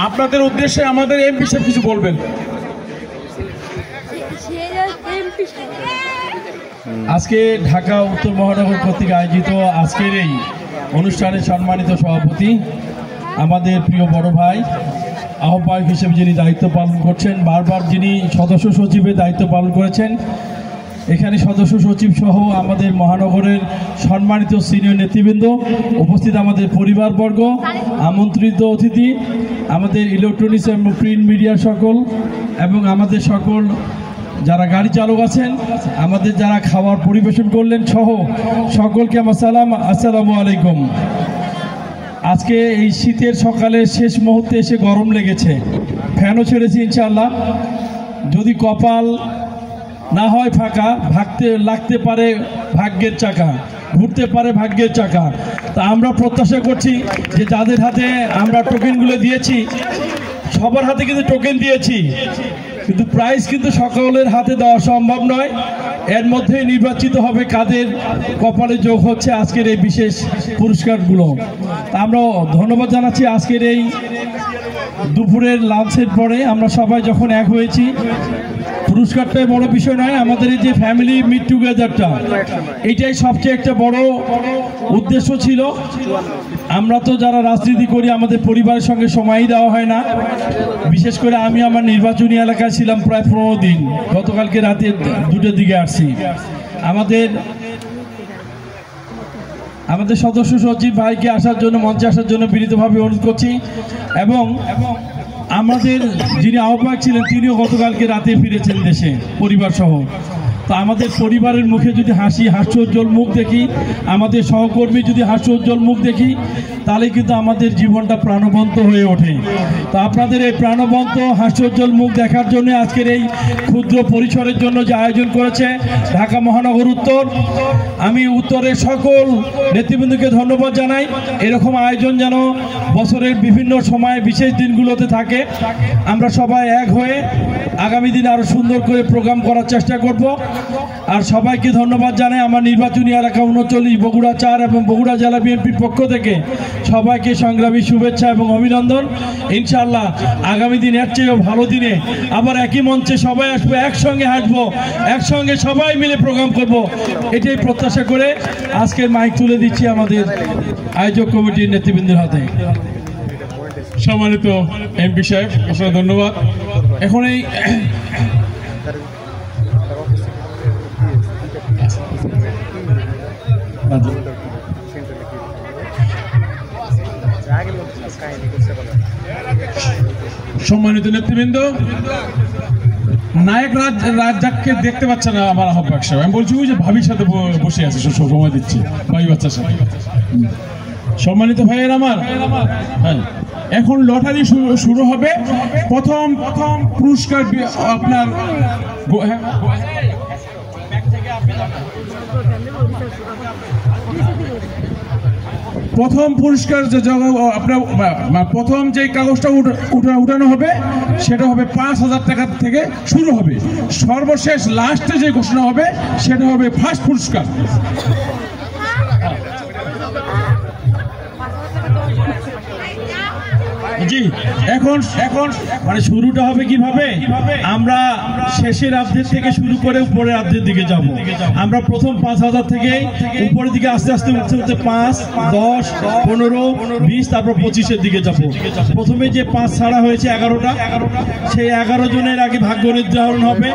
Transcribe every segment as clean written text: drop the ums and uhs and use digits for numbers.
আপনাদের উদ্দেশ্যে আমাদের এমপি সাহেব কিছু বলবেন। আজকে ঢাকা উত্তর মহানগর কর্তৃক আয়োজিত আজকের এই অনুষ্ঠানের সম্মানিত সভাপতি আমাদের প্রিয় বড় ভাই, আহ্বায়ক হিসেবে যিনি দায়িত্ব পালন করছেন, বারবার যিনি সদস্য সচিবের দায়িত্ব পালন করেছেন, এখানে সদস্য সচিব সহ আমাদের মহানগরের সম্মানিত সিনিয়র নেতৃবৃন্দ উপস্থিত, আমাদের পরিবারবর্গ, আমন্ত্রিত অতিথি, আমাদের ইলেকট্রনিক্স এবং প্রিন্ট মিডিয়ার সকল, এবং আমাদের সকল যারা গাড়ি চালক আছেন, আমাদের যারা খাবার পরিবেশন করলেন সহ সকলকে আমার সালাম, আসসালামু আলাইকুম। আজকে এই শীতের সকালে শেষ মুহূর্তে এসে গরম লেগেছে, ফ্যানও ছেড়েছি ইনশাআল্লাহ। যদি কপাল না হয় ফাঁকা, লাগতে পারে ভাগ্যের চাকা, ঘুরতে পারে ভাগ্যের চাকা। তা আমরা প্রত্যাশা করছি যে যাদের হাতে আমরা টোকেনগুলো দিয়েছি, সবার হাতে কিন্তু টোকেন দিয়েছি, কিন্তু প্রাইজ কিন্তু সকলের হাতে দেওয়া সম্ভব নয়। এর মধ্যে নির্বাচিত হবে কাদের কপালে যোগ হচ্ছে আজকের এই বিশেষ পুরস্কারগুলো। আমরা ধন্যবাদ জানাচ্ছি। আজকের এই দুপুরের লাঞ্চের পরে আমরা সবাই যখন এক হয়েছি, পুরস্কারটাই বড় বিষয় নয়, আমাদের এই যে ফ্যামিলি মিট টুগেদারটা, এটাই সবচেয়ে একটা বড় উদ্দেশ্য ছিল। আমরা তো যারা রাজনীতি করি, আমাদের পরিবারের সঙ্গে সময়ই দেওয়া হয় না। বিশেষ করে আমি আমার নির্বাচনী এলাকায় ছিলাম প্রায় 15 দিন, গতকালকে রাতে 2টার দিকে আসছি। আমাদের সদস্য সচিব ভাইকে আসার জন্য, মঞ্চে আসার জন্য বিনীতভাবে অনুরোধ করছি। এবং আমাদের যিনি আহ্বায়ক ছিলেন, তিনিও গতকালকে রাতে ফিরেছেন দেশে পরিবার সহ। তো আমাদের পরিবারের মুখে যদি হাস্যোজ্জ্বল মুখ দেখি, আমাদের সহকর্মী যদি হাস্যোজ্জ্বল মুখ দেখি, তাহলে কিন্তু আমাদের জীবনটা প্রাণবন্ত হয়ে ওঠে। তো আপনাদের এই প্রাণবন্ত হাস্যোজ্জ্বল মুখ দেখার জন্য আজকের এই ক্ষুদ্র পরিসরের জন্য যে আয়োজন করেছে ঢাকা মহানগর উত্তর, আমি উত্তরের সকল নেতৃবৃন্দকে ধন্যবাদ জানাই। এরকম আয়োজন যেন বছরের বিভিন্ন সময়ে বিশেষ দিনগুলোতে থাকে। আমরা সবাই এক হয়ে আগামী দিনে আরও সুন্দর করে প্রোগ্রাম করার চেষ্টা করব। আর সবাইকে ধন্যবাদ জানাই। আমার নির্বাচনী এলাকা 39 বগুড়া 4 এবং বগুড়া জেলা বিএনপির পক্ষ থেকে সবাইকে সংগ্রামী শুভেচ্ছা এবং অভিনন্দন। ইনশাআল্লাহ আগামী দিন এর চেয়েও ভালো দিনে আবার একই মঞ্চে সবাই আসবো, একসঙ্গে হাঁটবো, একসঙ্গে সবাই মিলে প্রোগ্রাম করব, এটাই প্রত্যাশা করে আজকে মাইক তুলে দিচ্ছি আমাদের আয়োজক কমিটির নেতৃবৃন্দের হাতে। সম্মানিত এমপি সাহেব, অসংখ্য ধন্যবাদ। এখন এই সম্মানিত নেতৃবৃন্দ, নায়ক রাজ্জাককে দেখতে পাচ্ছে না আমার আহ্বায়ক সাহেব। আমি বলছি ওই যে ভাবির সাথে বসে আছে, সময় দিচ্ছি ভাবি বাচ্চার সাথে। সম্মানিত ভাইয়ের আমার, হ্যাঁ, এখন লটারি শুরু হবে। প্রথম পুরস্কার আপনার প্রথম পুরস্কার আপনার প্রথম যে কাগজটা উঠানো হবে সেটা হবে 5,000 টাকা থেকে শুরু হবে। সর্বশেষ লাস্টে যে ঘোষণা হবে সেটা হবে ফার্স্ট পুরস্কার। জি, এখন মানে শুরুটা হবে কিভাবে? আমরা শেষের অর্ধেক থেকে শুরু করে উপরের অর্ধের দিকে যাব। আমরা প্রথম 5,000 থেকে উপরের দিকে আস্তে আস্তে উঠতে 5, 10, 15, 20, তারপর 25-এর দিকে যাব। প্রথমে যে 5 ছাড়া হয়েছে 11টা, সেই 11 জনের আগে ভাগ্য নির্ধারণ হবে,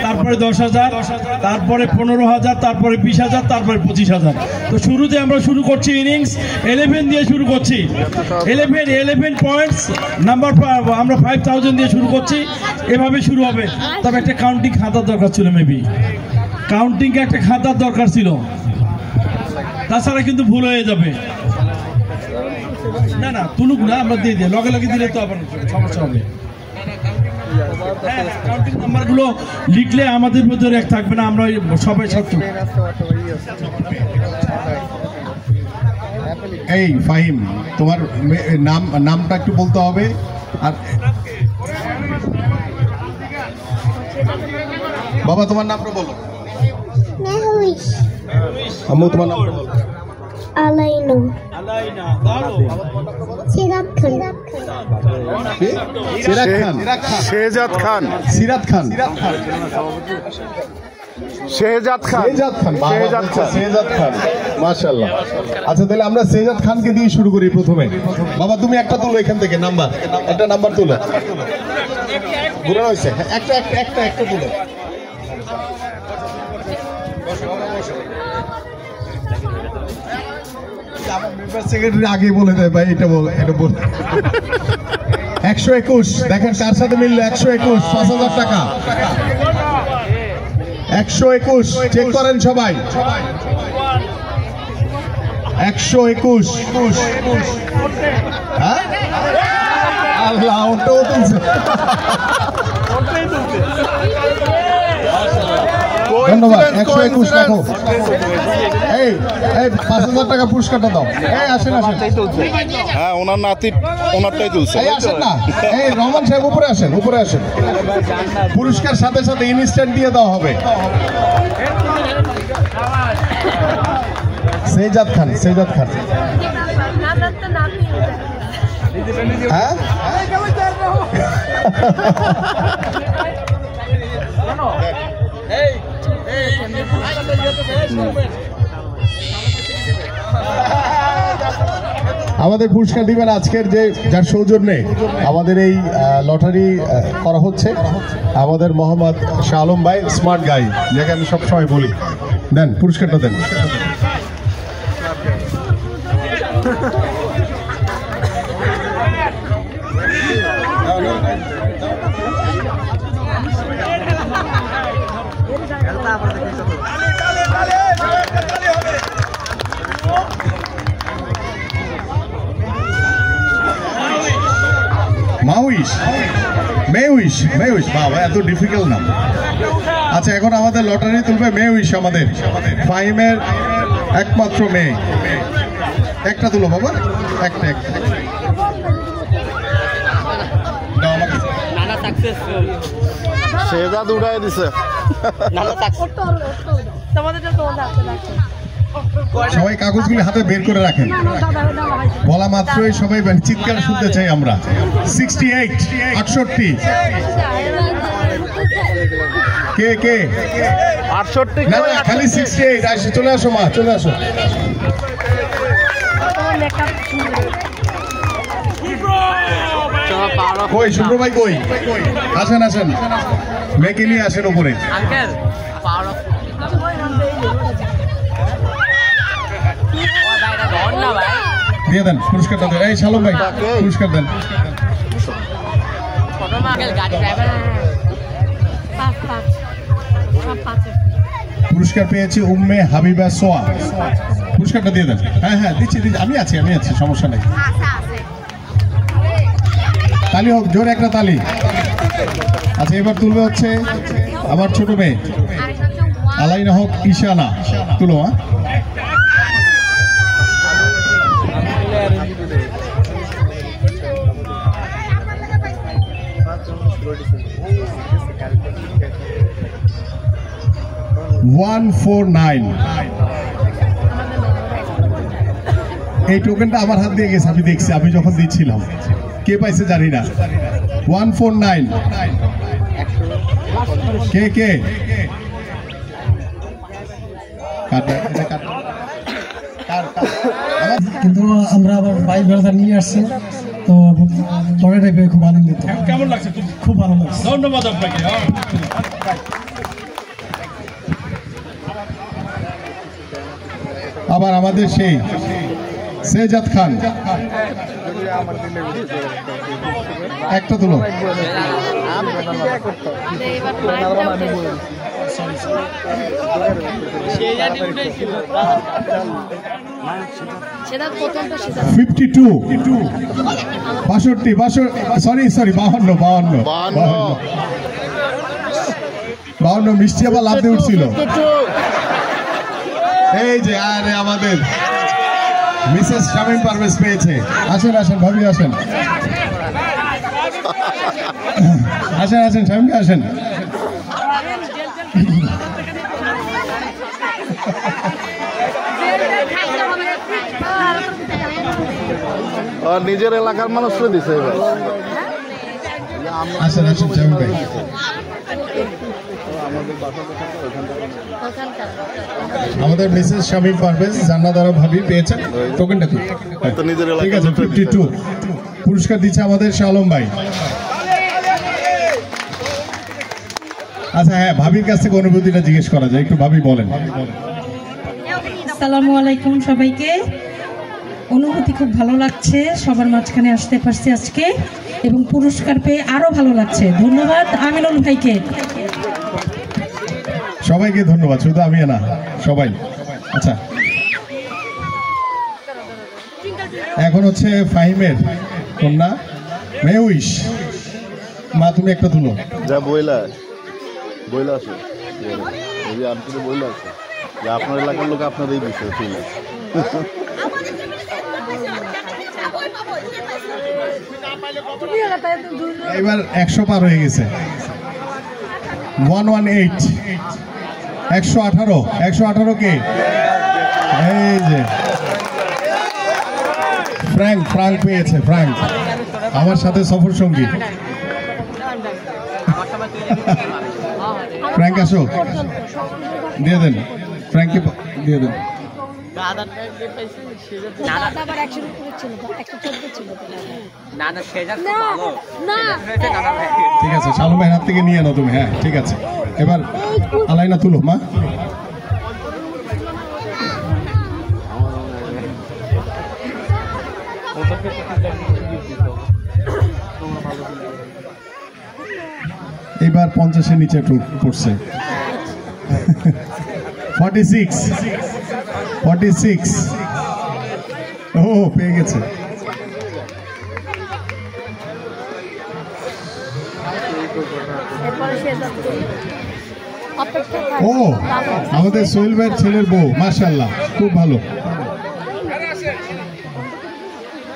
তারপরে 10,000, তারপরে 15,000, তারপরে 20,000, তারপরে 25,000। তো শুরুতে আমরা শুরু করছি ইনিংস 11 দিয়ে শুরু করছি। 11 পয়েন্টস নাম্বার আমরা 5,000 দিয়ে শুরু করছি। এভাবে শুরু হবে। তবে একটা কাউন্টিং খাতার দরকার ছিল, মেবি কাউন্টিংয়ে একটা খাতার দরকার ছিল, তাছাড়া কিন্তু ভুল হয়ে যাবে। না তুলুক না, আমরা দিয়ে দিই, লগে লগে দিলে তো আবার সমস্যা হবে। কাউন্টিং নাম্বারগুলো লিখলে আমাদের মধ্যে এক থাকবে না, আমরা সবাই সত্য। এই ফাহিম, তোমার নামটা একটু বলতে হবে। আর বাবা তোমার নামটা বলো। Mehuish. আম্মু তোমার নাম Alaino. Sirat Khan. সিরাত খান শেহজাদ খান সিরাত খান শেহজাদ খান শেহজাদ খান শেহজাদ খান শেহজাদ খান মাশাআল্লাহ। আচ্ছা তাহলে আমরা শেহজাদ খানকে দিয়ে শুরু করি প্রথমে। বাবা তুমি একটা তুলো এখান থেকে নাম্বার, একটা নাম্বার তুলো। বুড়া হয়েছে একটা একটা একটা একটা তুলো। আমার মেম্বার সেক্রেটারি আগে বলে দেয় ভাই এটা বল এটা বল। 121 দেখেন কার সাথে মিললো 121 5,000 টাকা। 121 চেক করেন সবাই। 121 হ্যাঁ আল্লাহ ওটাও তুলছে। ধন্যবাদ 121 রাখো। এই এই 5,000 টাকা পুরস্কারটা দাও। এই আসেন আসেন। হ্যাঁ ওনার নাতি ওনারটাই তুলছে এই আসেন না, এই রহমান সাহেব উপরে আসেন, উপরে আসেন। পুরস্কার সাথে সাথে ইনস্ট্যান্ট দিয়ে দেওয়া হবে। শেহজাদ খান শেহজাদ খান হ্যাঁ আমাদের পুরস্কার দিবেন আজকের যে যার সৌজন্যে আমাদের এই লটারি করা হচ্ছে আমাদের মোহাম্মদ শাহ আলম ভাই স্মার্ট গাই, যাকে আমি সবসময় বলি। দেন পুরস্কারটা দেন। মাউইশ মেউইশ মেউইশ বাবা এত ডিফিকাল্ট নাম। আচ্ছা এখন আমাদের লটারি তুলবে মেউইশ, আমাদের ফাইমের একমাত্র মেয়ে। একটা তুলো বাবা, একটা একটা শেহজাদ উড়াই দিছে সবাই কাগজগুলি হাতে বের করে রাখেন। বলা মাত্রই সবাই চিৎকার শুনতে চাই আমরা। 68 68 কে কে 68 না না খালি 68 আসে। চলে আসো মা, চলে আসো। কই শুভ্র ভাই কই? আসেন আসেন, মেয়েকে নিয়ে আসেন উপরে। দিয়ে দেন পুরস্কারটা দেন। এই শালম ভাই পুরস্কার দেন। পুরস্কার পেয়েছে উম্মে হাবিবা সোয়া। পুরস্কারটা দিয়ে দেন। হ্যাঁ হ্যাঁ দিচ্ছি দিচ্ছি, আমি আছি সমস্যা নেই। তালি হোক, জোরে একটা তালি। আচ্ছা এবার তুলবে হচ্ছে আমার ছোট মেয়ে আলাইনা হক ঈশানা। তুলো। এই টোকেনটা আমার হাত দিয়ে গেছে, আমি দেখছি, আমি যখন দিচ্ছিলাম। কে পাইছে জানি না। 149 কে কে? কিন্তু আমরা আবার বাইক ভাড়া নিয়ে আসছি, তো লড়াইটা পেয়ে খুব আনন্দিত। কেমন লাগছে? খুব ভালো লাগছে। ধন্যবাদ আপনাকে। আবার আমাদের সেই শেহজাদ খান একটা তুলো। সেটা প্রথমটা সেটা 52 62 সরি 52 মিষ্টি আবার লাফতে উঠছিল। এই যে আরে আমাদের মিসেস শামীম পারভেজ পেয়েছে। আসেন আসেন ভাবি, আসেন আসেন আসেন শামীমকে আসেন। আর নিজের এলাকার মানুষরা দিছে এবার। আসেন আসেন জামিল ভাই। আমাদের মিসেস শামীম পারভেজ জান্নাতারা ভাবি পেয়েছেন টোকেনটা কি? তো নিজের ঠিক এলাকার আছে, 52 পুরস্কার দিচ্ছে আমাদের শালম ভাই। আচ্ছা হ্যাঁ, ভাবির কাছ থেকে অনুভূতিটা জিজ্ঞেস করা যায়, একটু ভাবি বলেন। আসসালামু আলাইকুম সবাইকে। অনুভূতি খুব ভালো লাগছে, সবার মাঝখানে আসতে পারছি আজকে এবং পুরস্কার পেয়ে আরো ভালো লাগছে। ধন্যবাদ আমিনুল ভাইকে। সবাইকে ধন্যবাদ, শুধু আমি না, সবাই। আচ্ছা, এখন হচ্ছে ফাহিমের কন্যা মেউইশ। মা তুমি একটা তুলো। যা বইলা আছে এই যে আপনি বইলা আছে যে আপনার এলাকার লোক আপনারই দিছে তুলে। এবার 100 পার হয়ে গেছে। 118 118 কে? এই যে ফ্রাঙ্ক পেয়েছে। ফ্রাঙ্ক আমার সাথে সফর সঙ্গী। ফ্রাঙ্ক আসো, দিয়ে দেন ফ্রাঙ্ককে, দিয়ে দেন। ঠিক আছে, শালম ভাইয়ের হাত থেকে নিয়ে নাও তুমি। হ্যাঁ ঠিক আছে, এবার আলাইনা তুলো মা। এবার 50-এর নিচে একটু পড়ছে। 46 ও পেয়ে গেছে। ও আমাদের সোহেল ভাইয়ের ছেলের বউ, মাশাআল্লাহ খুব ভালো।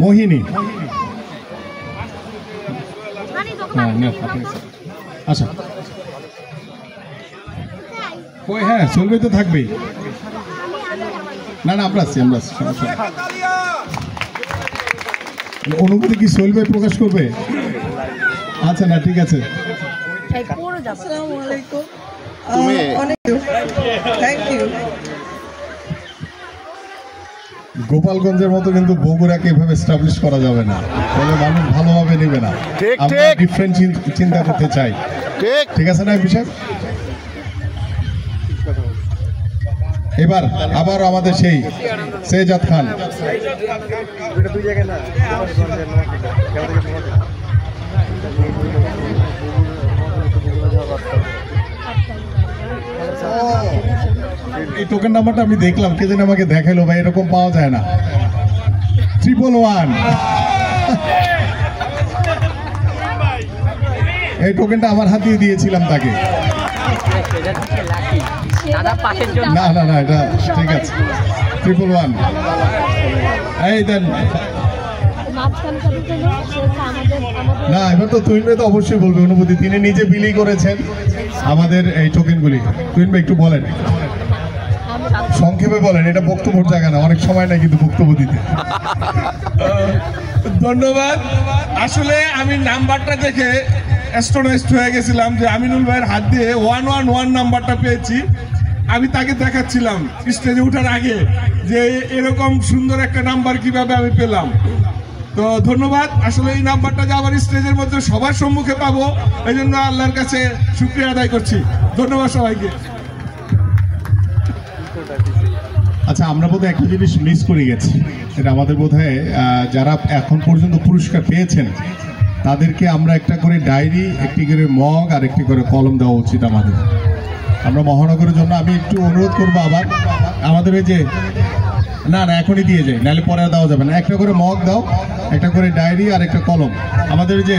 মোহিনী। আচ্ছা ওই হ্যাঁ, সোহেল ভাই তো থাকবেই। না আমরা আসছি। অনুভূতি কি সোহেল ভাই প্রকাশ করবে? আচ্ছা না, ঠিক আছে। গোপালগঞ্জের মতো কিন্তু বগুড়াকে এভাবে এস্টাবলিশ করা যাবে না, তাহলে মানুষ ভালোভাবে নেবে না। আমরা ডিফারেন্ট চিন্তা করতে চাই। ঠিক আছে না বিষয়? এবার আবার আমাদের সেই শেহজাদ খান। এই টোকেন নাম্বারটা আমি দেখলাম, কে যেন আমাকে দেখালো, ভাই এরকম পাওয়া যায় না। 111 এই টোকেনটা আমার হাত দিয়ে দিয়েছিলাম তাকে। না এটা ঠিক আছে। 111 এই দেন। না এবার তো তুহিন ভাই তো অবশ্যই বলবে অনুভূতি, তিনি নিজে বিলি করেছেন আমাদের এই টোকেনগুলি। তুহিন ভাই একটু বলেন, সংক্ষেপে বলেন, এটা বক্তব্যের জায়গা না, অনেক সময় না কিন্তু বক্তব্য দিতে। ধন্যবাদ। আসলে আমি নাম্বারটা দেখে অ্যাস্ট্রোনাইজড হয়ে গেছিলাম যে আমিনুল ভাইয়ের হাত দিয়ে 111 নাম্বারটা পেয়েছি। আমি তাকে দেখাচ্ছিলাম স্টেজে ওঠার আগে যে এরকম সুন্দর একটা নাম্বার কিভাবে আমি পেলাম। তো ধন্যবাদ। আসলে এই নাম্বারটা যে আবার স্টেজের মধ্যে সবার সম্মুখে পাবো, এই জন্য আল্লাহর কাছে শুকরিয়া আদায় করছি। ধন্যবাদ সবাইকে। আচ্ছা, আমরা বোধহয় একটা জিনিস মিস করে গেছি, এটা আমাদের বোধহয় যারা এখন পর্যন্ত পুরস্কার পেয়েছেন তাদেরকে আমরা একটা করে ডায়েরি, একটি করে মগ আর একটি করে কলম দেওয়া উচিত আমাদের। আমরা মহানগরের জন্য আমি একটু অনুরোধ করবো আবার আমাদের ওই যে না এখনই দিয়ে যাই, নাহলে পরে দেওয়া যাবে না। একটা করে মগ দাও, একটা করে ডায়েরি আর একটা কলম। আমাদের যে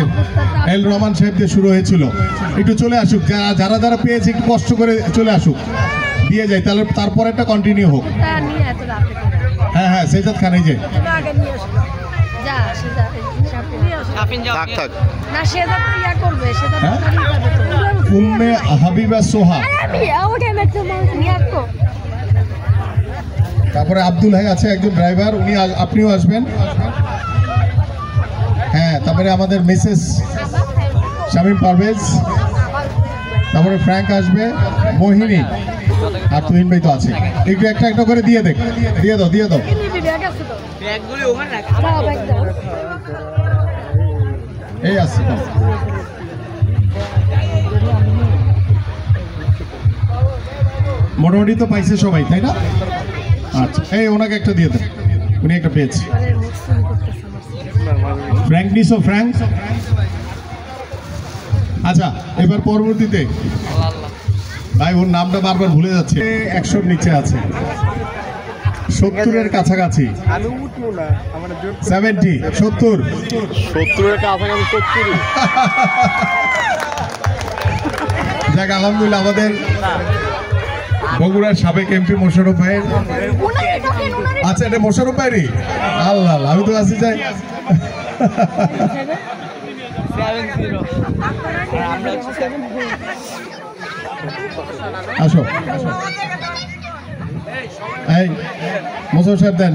এল রহমান সাহেব যে শুরু হয়েছিল, একটু চলে আসুক, যারা যারা পেয়েছে একটু কষ্ট করে চলে আসুক, দিয়ে যায়, তাহলে তারপরে একটা কন্টিনিউ হোক। হ্যাঁ শেহজাদ খান এই যে উম্মে হাবিবা সোহা, তারপরে আব্দুল হাই আছে একজন ড্রাইভার, উনি আপনিও আসবেন। হ্যাঁ, তারপরে আমাদের মিসেস শামীম পারভেজ, তারপরে ফ্র্যাঙ্ক আসবে, মোহিনী আর তুহিন ভাই তো আছে। একটু একটা একটা করে দিয়ে দেখ, দিয়ে দাও দিয়ে দাও। এই আসছে মোটামুটি তো পাইছে সবাই, তাই না? আচ্ছা, এই ওনাকে একটা দিয়ে দেন, উনি একটা পেয়েছে। ফ্র্যাঙ্ক নিছো, ফ্র্যাঙ্ক। আচ্ছা, এবার পরবর্তীতে ভাই ওর নামটা বারবার ভুলে যাচ্ছে। 100-র নিচে আছে, 70-এর কাছাকাছি, 70 70-এর কাছাকাছি 70। যাক, আলহামদুলিল্লাহ আমাদের বগুড়ার সাবেক এমপি মোশাররফ ভাইয়ের। আচ্ছা, এটা মোশাররফ ভাইরই? আল্লাহ, আমি তো আছি যাই। আসো, এই মোশাররফ সাহেব দেন।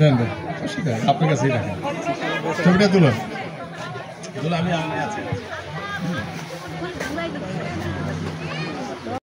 দেন দেন, আপনার কাছেই রাখেন। ছবিটা তুলো, আমি আছি।